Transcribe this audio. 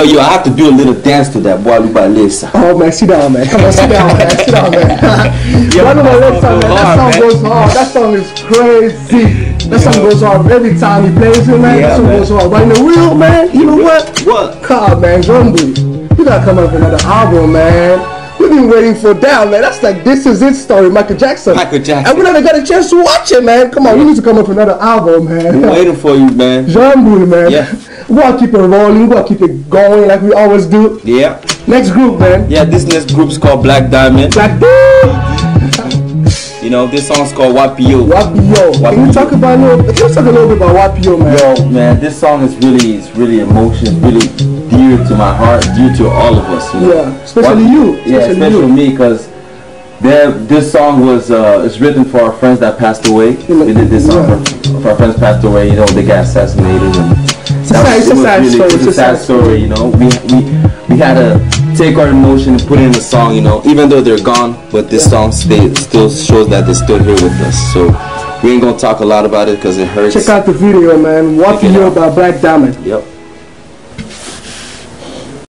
Yo, I have to do a little dance to that Bois Loup Balesa. Oh man, sit down, man. Come on, sit down, man. Sit down, man. Bois Loup Balesa, man. That song goes hard. That song is crazy. That song goes hard every time he plays it, man. That song goes hard. But in the real, man, you know what? What? God, man, Jumbo, you gotta come up with another album, man. We've been waiting for that, man. That's like This Is It story, Michael Jackson. Michael Jackson. And we never got a chance to watch it, man. Come on, we need to come up with another album, man. We're waiting for you, man. Jumbo, man. Yeah. We gotta keep it rolling. We gotta keep it going like we always do. Yeah. Next group, man. Yeah, this next group's called Black Diamond. Black Diamond. You know, this song's called Wapio. Wapio. Can you talk about let's talk a little bit about Wapio, man? Yo, man, this song is really emotional, really dear to my heart, dear to all of us. You know? Yeah, especially you. Yeah, especially me, because this song was it's written for our friends that passed away. We did this song for our friends passed away. You know, they got assassinated. And it's a sad story. You know, we had to take our emotion and put it in the song. You know, even though they're gone, but this song still shows that they're still here with us. So we ain't gonna talk a lot about it because it hurts. Check out the video, man. Wapio by Black Diamond. Yep.